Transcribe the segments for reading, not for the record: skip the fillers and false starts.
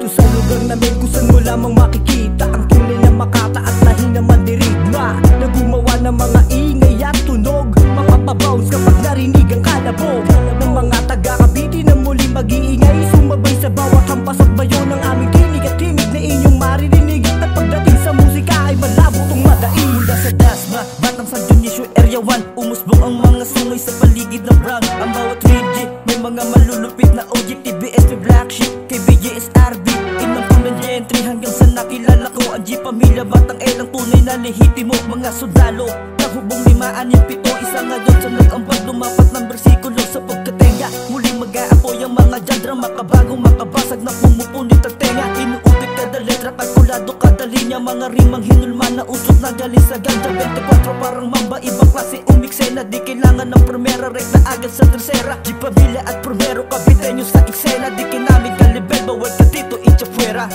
Dito sa lugar namin kung saan mo lamang makikita ang tunay na Makata at lahi na mandirigma na gumawa ng mga ingay at tunog, mapapabounce kapag narinig ang kalabog ng mga taga-Cavite na muli mag-iingay, sumabay sa bawat hampas at bayo ng aming tinig at timig na inyong maririnig. At pagdating sa musika ay malabo tong madaig. Mula sa Dasma, Batang San Dionisio, Area 1, umusbong ang mga sungay sa paligid ng Bragg. Ang bawat region may mga malulupit na OGTBS, may Black Sheep, KBJS, RB, Inang Pamilya-Entry hanggang sa nakilala ko ang G Pamilya, Batang L ang tunay na lehitimo. Mga sundalo, kahubong 5-7, isa ngayon sa nag-ambag lumapat ng bersikulo sa pagkatenga. Muling mag-aapoy ang mga jandra, makabagong makabasag na pumupunit ang tenga. Inuupit kada letra, kalkulado kada linya, mga rimang hinulma na usok na galing sa ganja. 24 parang mamba, ibang klase umiksena, di kailangan ng primera, rekta agad sa tersera. G Pamilya at primero, Caviteño sa eksena, di kinamig ka level, bawal ka dito, itcha fuera.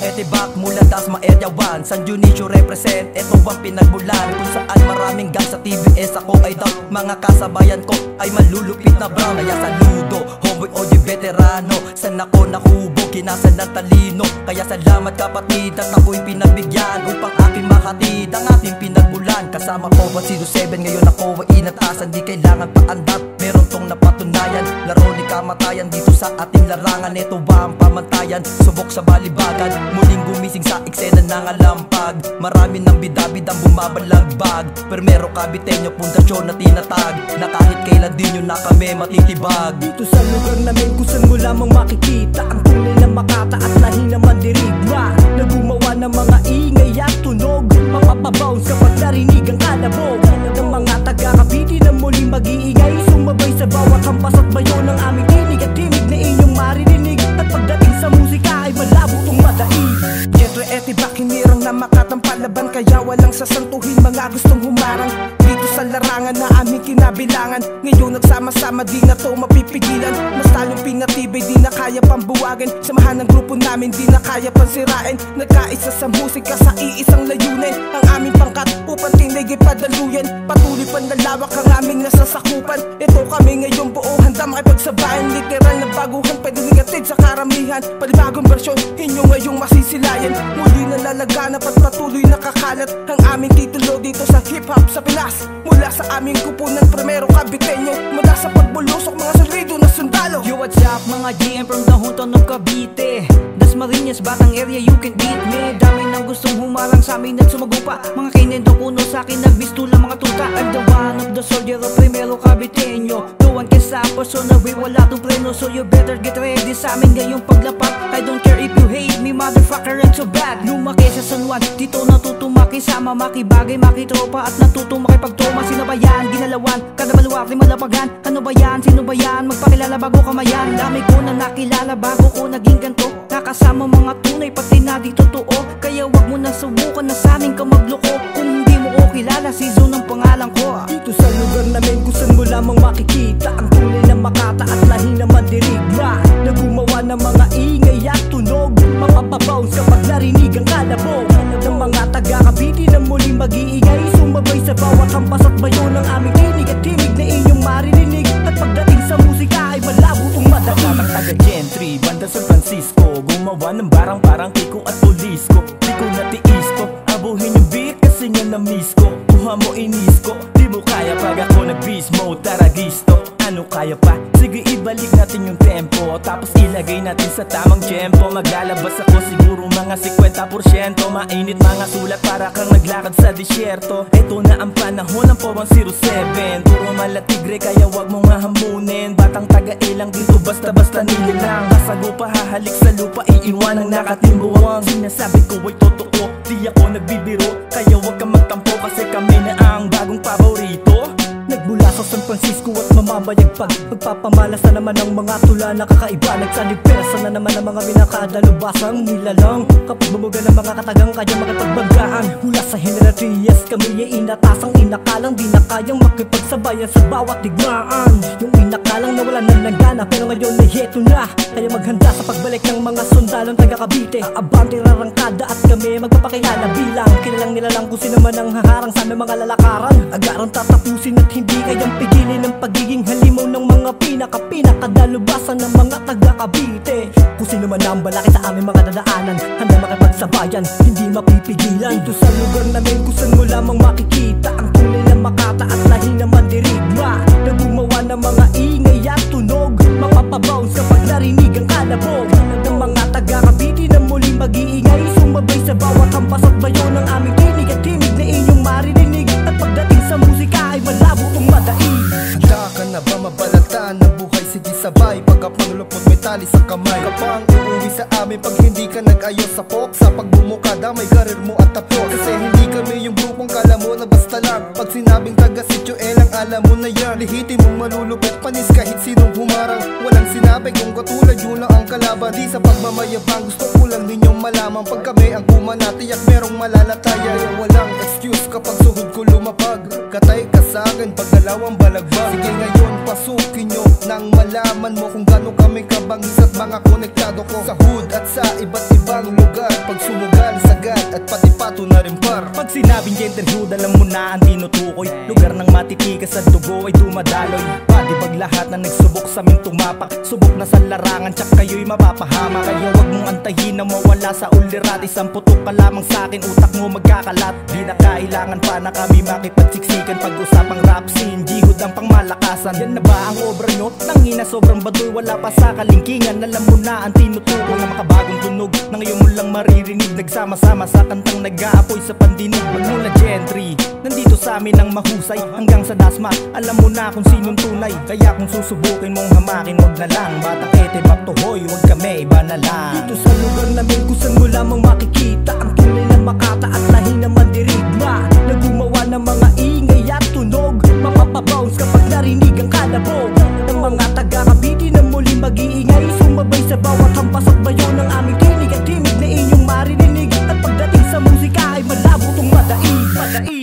Etibak mula Dasma Area 1, San Dionisio represent, eto ang pinagmulan kung saan maraming gang sa TBS. Ako ay daw, mga kasabayan ko ay malulupit na brown. Kaya saludo, homeboy o di veterano, san ako nakubo, kinasan ng talino. Kaya salamat kapatid at ako'y pinagbigyan upang aking mahatid ang ating pinagmulan. Kasama ko 107, ngayon ako ay inatasan, di kailangan paandap, meron tong napatunayan. Laro ni kamatayan dito sa ating larangan, eto ba ang pamantayan, subok sa balibagan. Muling gumising sa eksena ng alampag, marami ng bidabidang bumabalagbag. Primero Caviteño, pundasyon na tinatag, na kahit kailan din yun na kami matitibag. Dito sa lugar namin kung saan mo lamang makikita ang tunay na Makata at lahi na mandirigma na gumawa ng mga ingay at tunog, mapapabounce kapag narinig ang kalabog ng mga taga-Cavite na muling mag-iingay, sumabay sa bawat hampas at bayo ng aming tinig at timig na inyong maririnig. At pagdating sa musika ay malabo tong madaig. Jetro Etibak, hinirang na Makatang palaban, kaya walang sasantuhin mga gustong humarang dito sa larangan na aming kinabilangan. Ngayon nagsama-sama, di na to mapipigilan. Mas talong pinatibay, di na kaya pambuwagin. Samahan ng grupo namin, di na kaya pansirain. Nagkaisa sa musika sa iisang layunin, ang aming pangkat upang tinigay padaluyan. Patuloy panlalawak ang aming nasasakupan. Ito kami ngayon buo, handa makipagsabayan. Literal na baguhan, pwede negatid sa karamihan. Palibagong bersyon, inyo ngayong masisilayan. Muli na lalaganap at patuloy nakakalat ang aming titulo dito sa hip-hop sa Pinas. Mula sa aming kupunan, primero Caviteño, mula sa pagbulusok mga solido na sundalo. Yo, what's up mga GM from the hometown of Cavite, Dasmariñas, Batang Area, you can beat me. Dami nang gustong humarang sa amin at sumagupa, mga kinendong kuno sa akin nagbistula mga tuta. I'm the one of the soldier of primero Caviteño, no one can stop us on the way, wala tong preno. So you better get ready sa amin ngayong paglapat. I don't care if you hate me, motherfucker, I'm so bad. Lumaki sa San Juan, dito natuto makisama, makibagay, makitropa at natuto makipagtoma. Sino ba yan? Ginalawan, kada baluwak di malapagan. Ano ba yan? Sino ba yan? Magpakilala bago kamayan. Dami ko na nakilala bago ko naging ganto, nakasama mga tunay pati na di totoo. Kaya wag mo na subukan na sa amin ka magloko kung hindi mo ko kilala, si Zone ang pangalan ko. Dito sa lugar namin kung saan mo lamang makikita ang tunay na Makata at lahi na mandirigma na gumawa ng mga ingay at tunog, mapapabounce kapag narinig ang kalabog ng mga taga-Cavite na muling mag-iingay, sumabay sa bawat hampas at bayo ng aming tinig at timig na inyong maririnig. At pagdating sa musika ay malabo tong madaig. Batang taga-Gentry, banda San Francisco, gumawa ng barang-barang Kiko at Polisco. Di ko natiis ko, abuhin yung beat kasi nga na-miss ko. Kuha mo inis ko, di mo kaya pag ako nag-beast mode, tara gisto. Ano kaya pa? Sige ibalik natin yung tempo, tapos ilagay natin sa tamang tempo. Maglalabas ako siguro mga 50%, mainit mga sulat para kang naglakad sa disyerto. Ito na ang panahon ng 4107, puro malatigre kaya wag mo nga hamunin. Batang taga-ilang dito basta-basta nililang, kasagupa hahalik sa lupa, iiwan ang nakatimbuwang. Sinasabi ko ay totoo, di ako nagbibiro, kaya wag kang magtampo kasi kami na ang bagong paborito. Nagmula sa San Francisco at mamamayagpag, pagpapamalas na naman ang mga tula na kakaiba. Nagsalipesa na naman ang mga binakadalubasang nilalang, kapag bumuga ng mga katagang kaya makipagbanggaan. Mula sa Heneratrias kami ay inatasang inakalang, di na kayang makipagsabayan sa bawat digmaan. Yung inakalang na wala nang langgana, pero ngayon ay heto na, kaya maghanda sa pagbalik ng mga sundalong taga-Cavite. Aabante rarangkada at kami magpapakilala bilang kilalang nilalang kung sino man ang haharang sa aming mga lalakaran. Agarang tatapusin at hindi kayang pigilin ng pagiging magiging halimaw ng mga pinakadalubasan ng mga taga-Cavite. Kung sino man ang balakid sa aming mga dadaanan, handa makipagsabayan, hindi mapipigilan. Dito sa lugar namin kung saan mo lamang makikita ang tunay na Makata at lahi na mandirigma, na gumawa ng mga ingay at tunog, mapapabounce kapag narinig ang kalabog ng mga taga-Cavite na muling mag-iingay, sumabay sa bawat hampas at bayo ng aming tinig at timig na inyong maririnig. At pagdating sa musika ay malabo kong madaig. Handa ka na ba mabalatan ng buhay? Sige sabay, pagkapang lupot may tali sa kamay. Kapang uuwi sa amin pag hindi ka nag-ayos sa poksa, pag bumukada may karir mo at tapos. Kasi hindi kami yung grupong kala mo na basta lang. Pag sinabing taga-sityo lang alam mo na yan. Lihitin mong malulupit panis kahit sinong humarang. Walang sinabi kung katulad yun lang ang kalaban. Di sa pagmamayabang gusto ko lang ninyong malaman, pag kami ang kumanati at merong malalatayan. Walang excuse kapag suhod ko lumapag, katay ka sa akin pag dalawang balagbag. Sige ngayon pasukin nyo nang malaman mo kung gano'n kami kabangis at mga konektado ko sa hood at sa iba't ibang lugar. Pag sumugal, sagad at pati pato na rin par. Pag sinabing gentlehood, alam mo na ang tinutukoy. Lugar ng matitikas at dugo ay dumadaloy. Padibag lahat na nagsubok sa aming tumapak. Subok na sa larangan, tsak kayo'y mapapahama. Kaya wag mong antahin na mawala sa ulirat. Isang putok ka lamang sa akin, utak mo magkakalat. Di na kailangan pa na kami makipagsiksikan. Pag-usapang rap scene, jihud ang pangmalakasan. Yan na ba ang obra nyo? Tangina sobrang baduy, wala pa sa kalingkingan. Alam mo na ang tinutukoy na makabagong tunog na ngayon mo lang maririnig. Nagsama-sama sa kantang nag-aapoy sa pandinig. Magmula gentry, nandito sa amin ang mahusay, hanggang sa dasma, alam mo na kung sinong tunay. Kaya kung susubukin mong hamakin, wag na lang. Batang ete, baktohoy, wag kami, iba na lang. Dito sa lugar namin kung saan mo lamang makikita ang tunay na Makata at lahi na mandirigma, na gumawa ng mga ingay at tunog, mapapabounce kapag narinig ang kalabog ng mga taga-Cavite na muli mag-iingay, sumabay sa bawat hampas at bayo ng aming tinig at timig na inyong maririnig. At pagdating sa musika ay malabo kong madaig.